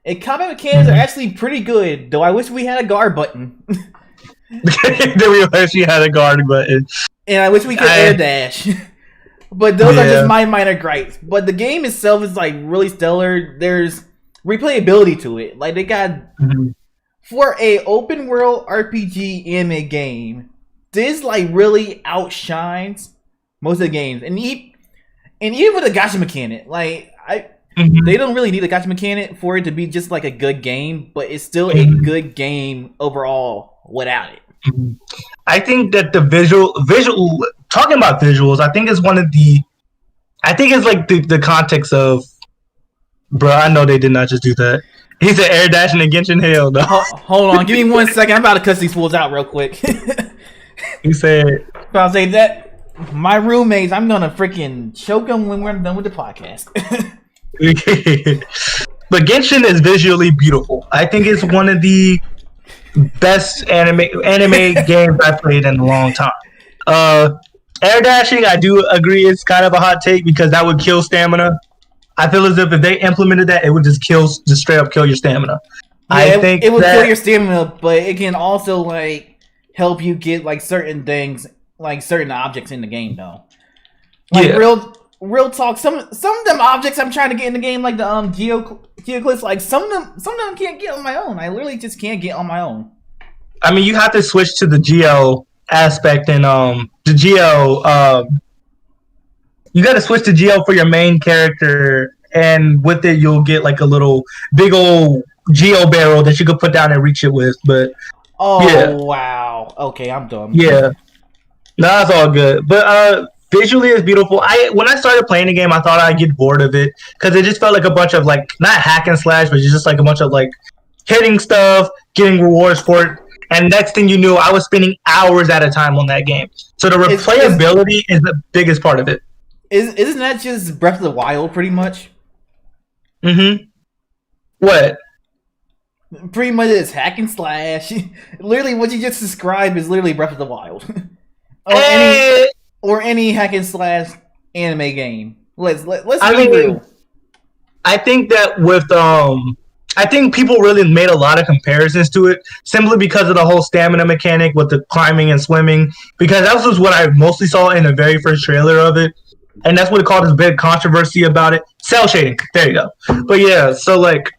And combat mechanics are actually pretty good, though I wish we had a guard button. Then we wish we had a guard button. And I wish we could air dash. But those are just my minor gripes. But the game itself is like really stellar. There's replayability to it. Like they got for a open world RPG anime game, this like really outshines most of the games. And even with the gacha mechanic, like They don't really need a gacha mechanic for it to be just like a good game, but it's still a good game overall without it. I think that the visual talking about visuals, I think is one of the I think it's like the context of bro, I know they did not just do that. He said air dashing and Genshin hell no. Hold on, give me 1 second. I'm about to cuss these fools out real quick. He said I'll say that my roommates, I'm gonna freaking choke them when we're done with the podcast. But Genshin is visually beautiful. I think it's one of the best anime games I've played in a long time. Air dashing, I do agree, it's kind of a hot take because that would kill stamina. I feel as if they implemented that, it would just straight up kill your stamina. Yeah, I think it would kill your stamina, but it can also like help you get like certain things, like certain objects in the game, though. Like real talk, some of them objects I'm trying to get in the game, like the geoclips, like some of them can't get on my own. I literally just can't get on my own. I mean, you have to switch to the geo aspect and the geo. You got to switch to geo for your main character, and with it, you'll get like a little big old geo barrel that you could put down and reach it with. But wow, okay, I'm done. Yeah, no, that's all good. But visually, it's beautiful. When I started playing the game, I thought I'd get bored of it because it just felt like a bunch of like not hack and slash, but just like a bunch of like hitting stuff, getting rewards for it. And next thing you knew, I was spending hours at a time on that game. So the replayability is the biggest part of it. Isn't that just Breath of the Wild, pretty much? Mm-hmm. What? Pretty much it's hack and slash. Literally, what you just described is literally Breath of the Wild. or any hack and slash anime game. Let's be real. I think that with I think people really made a lot of comparisons to it simply because of the whole stamina mechanic with the climbing and swimming. Because that was what I mostly saw in the very first trailer of it. And that's what it called this big controversy about it. Cell shading. There you go. But yeah, so like,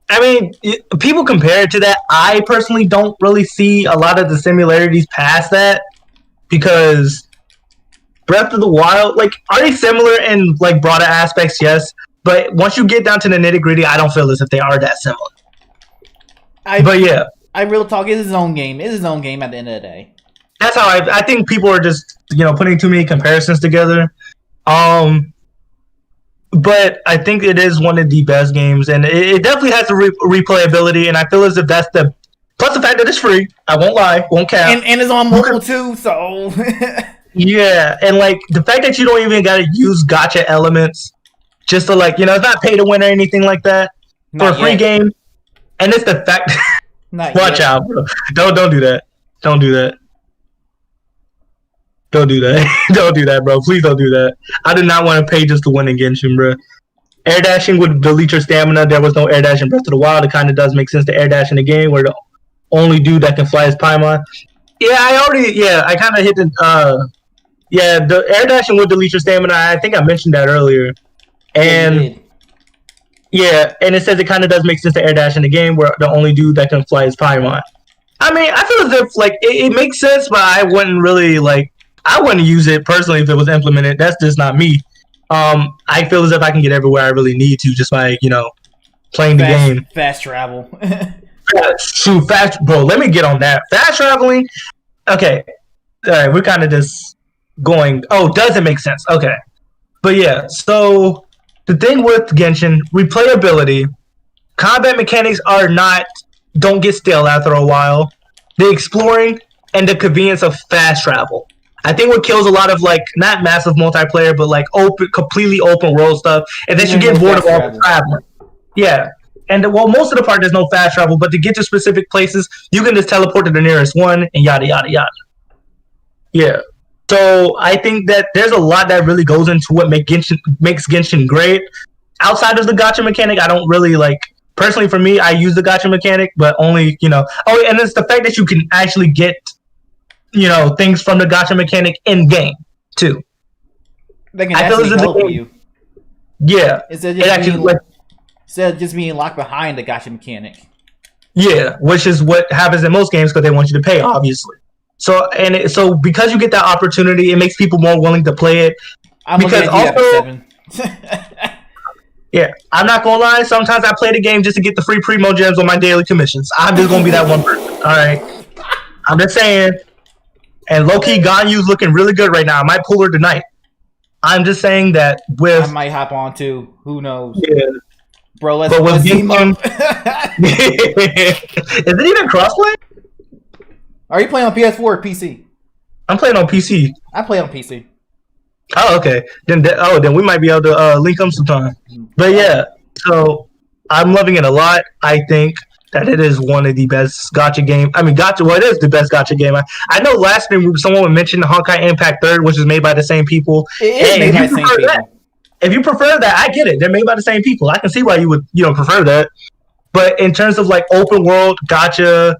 I mean, people compare it to that. I personally don't really see a lot of the similarities past that because Breath of the Wild, like, are they similar in like broader aspects? Yes. But once you get down to the nitty gritty, I don't feel as if they are that similar. But yeah. I real talk, it's his own game. It's his own game at the end of the day. That's how I think people are just, putting too many comparisons together. But I think it is one of the best games, and it definitely has the replayability, and I feel as if that's plus the fact that it's free. I won't lie, won't cap. And it's on mobile too, so... Yeah, and like the fact that you don't even gotta use gacha elements just to like, it's not pay to win or anything like that for a free game. And it's the fact watch out, bro. Don't do that. Don't do that. Don't do that. Don't do that, bro. Please don't do that. I did not want to pay just to win in Genshin, bro. Air dashing would delete your stamina. There was no air dash in Breath of the Wild. It kind of does make sense to air dash in the game where the only dude that can fly is Paimon. Yeah, I kind of hit the the air dashing would delete your stamina. I think I mentioned that earlier. And and it says it kind of does make sense to air dash in the game where the only dude that can fly is Paimon. I mean, I feel as if like it makes sense, but I wouldn't really I wouldn't use it personally if it was implemented. That's just not me. I feel as if I can get everywhere I really need to just by playing the game. Fast travel. True, fast, bro. Let me get on that. Fast traveling. Okay, all right. We're kind of just going. Oh, does it make sense? Okay, but yeah. So the thing with Genshin, replayability, combat mechanics don't get stale after a while. The exploring and the convenience of fast travel. I think what kills a lot of not massive multiplayer, but completely open world stuff, and then you get bored of all the traveling. Yeah. And most of the part there's no fast travel, but to get to specific places, you can just teleport to the nearest one and yada yada yada. Yeah. So I think that there's a lot that really goes into what makes Genshin great. Outside of the gacha mechanic, I don't really personally for me, I use the gacha mechanic, but only, oh, and it's the fact that you can actually get, things from the gacha mechanic in game too. They can actually help you. Yeah. Instead of just being locked behind the gacha mechanic. Yeah, which is what happens in most games because they want you to pay, obviously. So because you get that opportunity, it makes people more willing to play it. I'm because also, Yeah, I'm not gonna lie. Sometimes I play the game just to get the free primo gems on my daily commissions. I'm just gonna be that one person. All right, I'm just saying. And low key, Ganyu's looking really good right now. I might pull her tonight. I'm just saying that I with might hop on too. Who knows, yeah, bro? but with Let's team up. Genshin, is it even crossplay? Are you playing on PS4 or PC? I'm playing on PC. I play on PC. Oh, okay. Then we might be able to link them sometime. But yeah, so I'm loving it a lot. I think that it is one of the best gacha game. I mean, gacha. Well, it is the best gacha game. I know last stream someone mentioned Honkai Impact Third, which is made by the same people. It is made by the same people. If you prefer that, I get it. They're made by the same people. I can see why you would, prefer that. But in terms of like open world gacha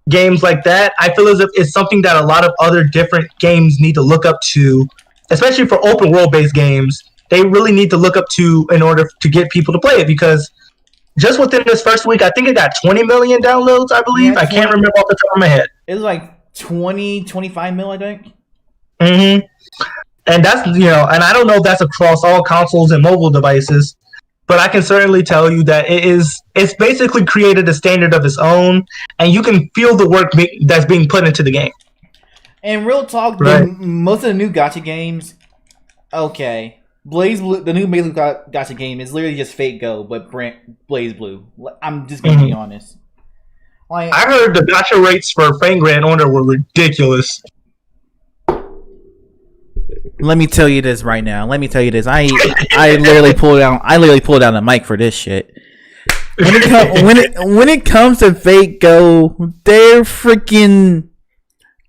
games like that, I feel as if it's something that a lot of other different games need to look up to, especially for open world based games. They really need to look up to in order to get people to play it, because just within this first week, I think it got 20 million downloads, I believe. I can't remember off the top of my head. It was like 20, 25 mil, I think. Mm-hmm. And that's, and I don't know if that's across all consoles and mobile devices, but I can certainly tell you that it's basically created a standard of its own, and you can feel the work that's being put into the game. And real talk, right. Most of the new gacha games, okay. Blaze Blue, the new Blue gacha game is literally just Fate Go, but Blaze Blue. I'm just gonna be honest. Like, I heard the gacha rates for Fate Grand Order were ridiculous. Let me tell you this right now. I literally pulled out the mic for this shit. When it comes to Fate Go, their freaking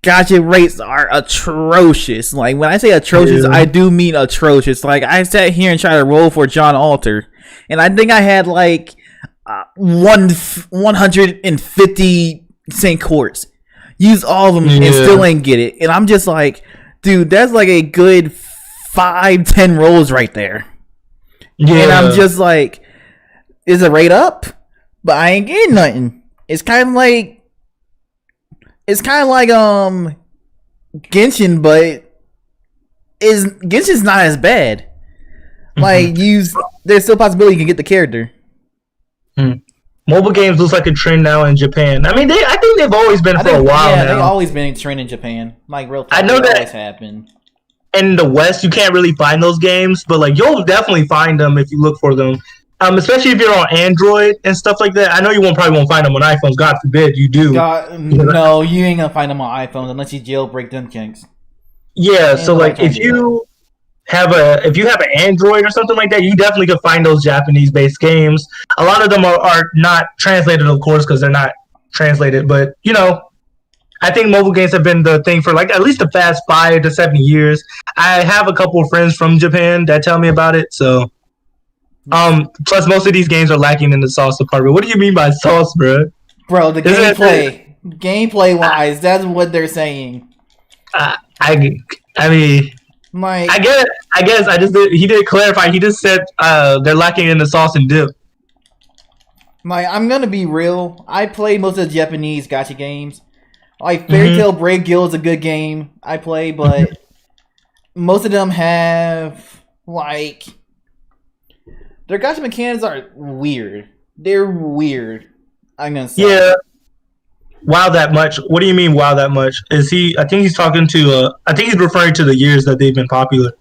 gacha rates are atrocious. Like, when I say atrocious, I do mean atrocious. Like, I sat here and tried to roll for John Alter, and I think I had like 150 St. Courts. Use all of them and still ain't get it. And I'm just like, dude, that's like a good 5-10 rolls right there. Yeah. And I'm just like, is the rate up? But I ain't getting nothing. It's kind of like Genshin, but Genshin's not as bad. Like, there's still a possibility you can get the character. Mobile games looks like a trend now in Japan. I mean, I think they've always been for a while now. Yeah, they've always been a trend in Japan. Like, real talk, I know that always happened. In the West, you can't really find those games, but like you'll definitely find them if you look for them. Especially if you're on Android and stuff like that. I know you probably won't find them on iPhones. God forbid you do. No, you ain't gonna find them on iPhones unless you jailbreak them kinks. Yeah, so like if you have an Android or something like that, you definitely could find those Japanese-based games. A lot of them are not translated, of course, because they're not translated. But I think mobile games have been the thing for like at least the past 5 to 7 years. I have a couple of friends from Japan that tell me about it. So, plus most of these games are lacking in the sauce department. What do you mean by sauce, bro? Bro, the gameplay wise, that's what they're saying. I mean. Like, I guess. He did clarify. He just said they're lacking in the sauce and dip. Like, I'm gonna be real. I play most of the Japanese gacha games. Like, Fairy Tail Brave Guild is a good game I play, but most of them have like their gacha mechanics are weird. They're weird. I'm gonna say. Yeah. Wow, that much? What do you mean, wow, that much? Is he? I think he's talking to. I think he's referring to the years that they've been popular.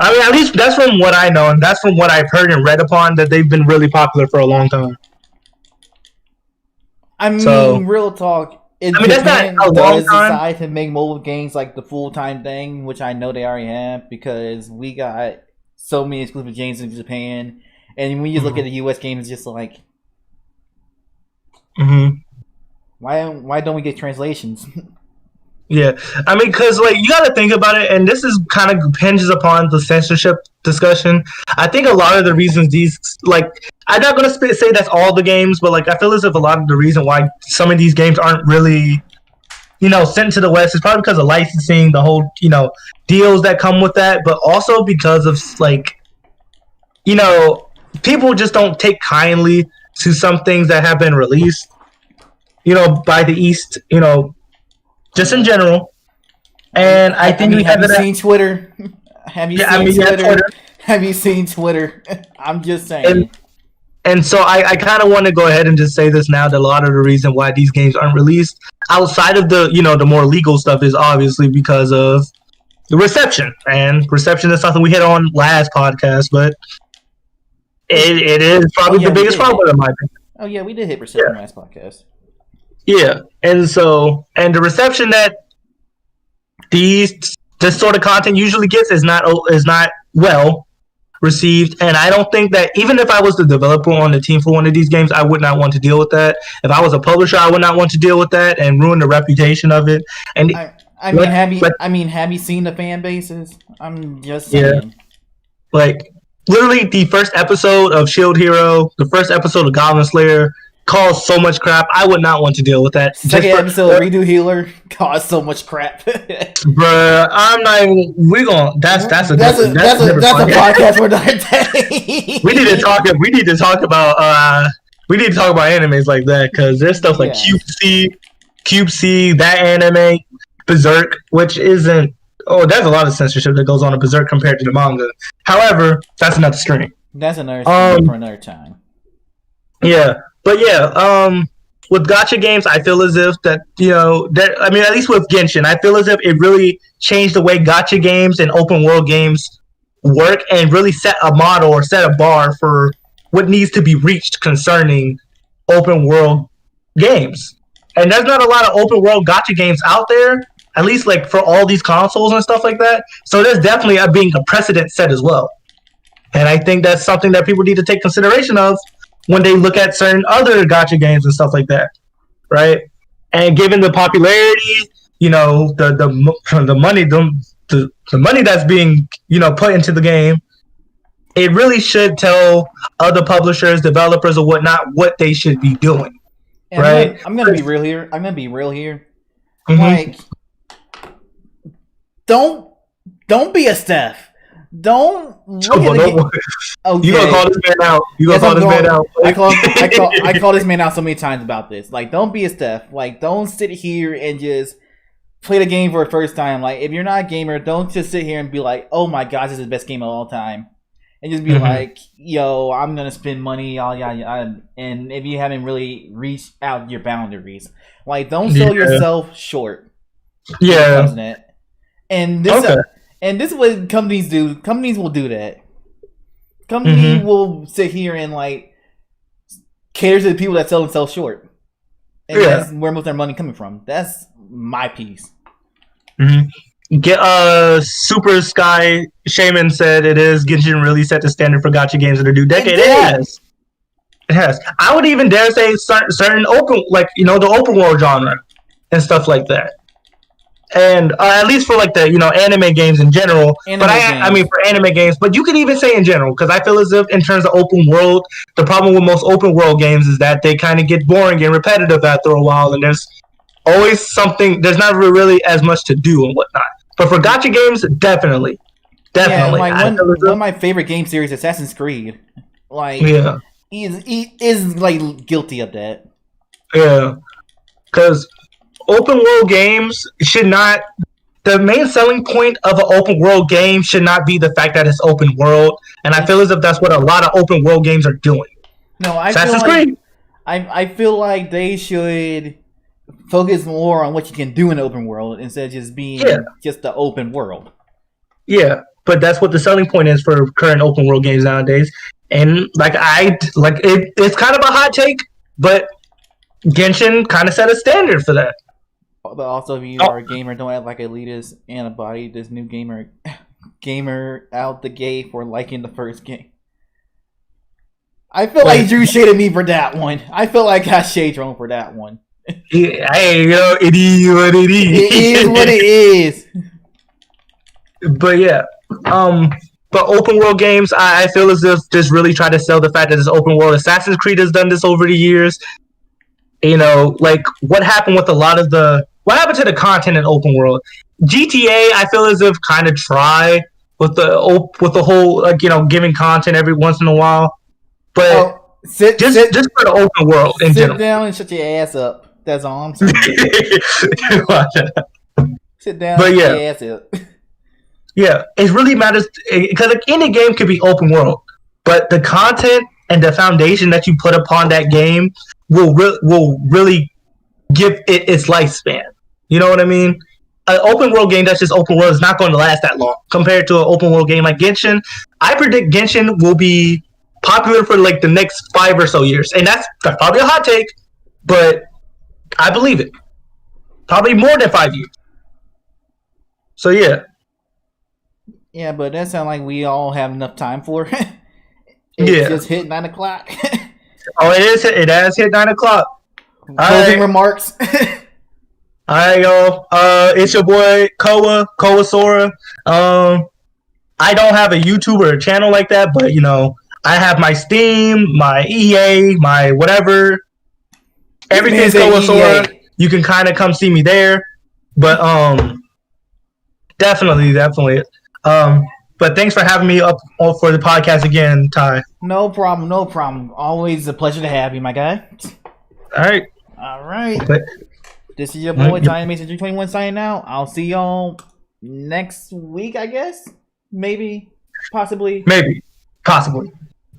I mean, at least that's from what I know, and that's from what I've heard and read upon, that they've been really popular for a long time. I mean, real talk. That's not a long time. Decide to make mobile games like the full-time thing, which I know they already have, because we got so many exclusive games in Japan, and when you look at the US games, it's just like. Why don't we get translations? Yeah, I mean, because like you got to think about it, and this is kind of hinges upon the censorship discussion. I think a lot of the reasons these, like, I'm not gonna say that's all the games, but like I feel as if a lot of the reason why some of these games aren't really, sent to the West is probably because of licensing, the whole deals that come with that, but also because of like, people just don't take kindly to some things that have been released. By the East, just in general. And I think have you seen Twitter? Have you seen Twitter? Have you seen Twitter? I'm just saying. And so I kind of want to go ahead and just say this now, that a lot of the reason why these games aren't released outside of the, the more legal stuff is obviously because of the reception. And reception is something we hit on last podcast, but it is probably the biggest problem in my opinion. Oh yeah, we did hit reception last podcast. Yeah, and the reception that this sort of content usually gets is not well received, and I don't think that even if I was the developer on the team for one of these games, I would not want to deal with that. If I was a publisher, I would not want to deal with that and ruin the reputation of it. And have you seen the fan bases? I'm just saying. Yeah, like literally the first episode of Shield Hero, the first episode of Goblin Slayer caused so much crap. I would not want to deal with that. Second episode of Redo Healer caused so much crap. Bruh, I'm not even. We gonna. That's a podcast for another day. We need to talk about. We need to talk about animes like that, because there's stuff like Cube C, that anime, Berserk, which isn't. Oh, there's a lot of censorship that goes on in Berserk compared to the manga. However, that's another stream. That's another stream for another time. Yeah. But with gacha games, I feel as if that, at least with Genshin, I feel as if it really changed the way gacha games and open world games work, and really set a model or set a bar for what needs to be reached concerning open world games. And there's not a lot of open world gacha games out there, at least like for all these consoles and stuff like that. So there's definitely being a precedent set as well. And I think that's something that people need to take consideration of when they look at certain other gacha games and stuff like that, right? And given the popularity, the money that's being put into the game, it really should tell other publishers, developers, or whatnot what they should be doing, and right? I'm gonna be real here. Mm-hmm. Like, don't be a Stef. Don't look at the okay. You gonna call this man out? I call this man out so many times about this. Like, don't be a Stef. Like, don't sit here and just play the game for the first time. Like, if you're not a gamer, don't just sit here and be like, "Oh my gosh, this is the best game of all time," and just be like, "Yo, I'm gonna spend money." And if you haven't really reached out your boundaries, like, don't sell yourself short. Yeah. And this. And this is what companies do. Companies will do that. Companies will sit here and cater to the people that sell themselves short. And that's where most of their money coming from. That's my piece. Mm-hmm. Super Sky Shaman said it is. Genshin really set the standard for gacha games of the new decade. It has. I would even dare say certain open, the open world genre and stuff like that. And at least for the anime games in general, I mean for anime games, but you could even say in general, because I feel as if in terms of open world, the problem with most open world games is that they kind of get boring and repetitive after a while, and there's always something. There's not really as much to do and whatnot. But for gacha games, definitely. Yeah, one of my favorite game series, Assassin's Creed. He is guilty of that. Yeah, because open world games should not. The main selling point of an open world game should not be the fact that it's open world, and I feel as if that's what a lot of open world games are doing. No, Assassin's Creed. I feel like they should focus more on what you can do in the open world instead of just being just the open world. Yeah, but that's what the selling point is for current open world games nowadays. And it's kind of a hot take, but Genshin kind of set a standard for that. But also, if you are a gamer, don't act like elitist antibody. This new gamer out the gate for liking the first game. I feel like Drew shaded me for that one. I feel like I shade Drone for that one. Yeah, it is what it is. It is what it is. But yeah, but open world games, I feel as if just really try to sell the fact that it's open world. Assassin's Creed has done this over the years. What happened with what happened to the content in open world? GTA, I feel as if kind of try with the whole giving content every once in a while, but just for the open world in general. Sit down and shut your ass up. That's all I'm saying. Sit down and shut your ass up. Yeah, it really matters because like any game could be open world, but the content and the foundation that you put upon that game will really give it its lifespan. You know what I mean? An open world game that's just open world is not going to last that long compared to an open world game like Genshin. I predict Genshin will be popular for like the next 5 or so years, and that's probably a hot take, but I believe it. Probably more than 5 years. So yeah. Yeah, but that sounds like we all have enough time for it. Yeah. Just hit 9 o'clock. Oh, it is. It has hit 9 o'clock. Closing remarks. All right, yo. It's your boy KowaSora. I don't have a YouTube or a channel like that, but you know, I have my Steam, my EA, my whatever. Everything's KowaSora. You can kind of come see me there, but definitely. But thanks for having me up for the podcast again, Ty. No problem. Always a pleasure to have you, my guy. All right. But, this is your boy, Giant Mason 321 signing out. All see y'all next week, I guess. Maybe. Possibly.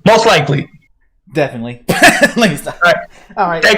Most likely. Definitely. All right. Thank you.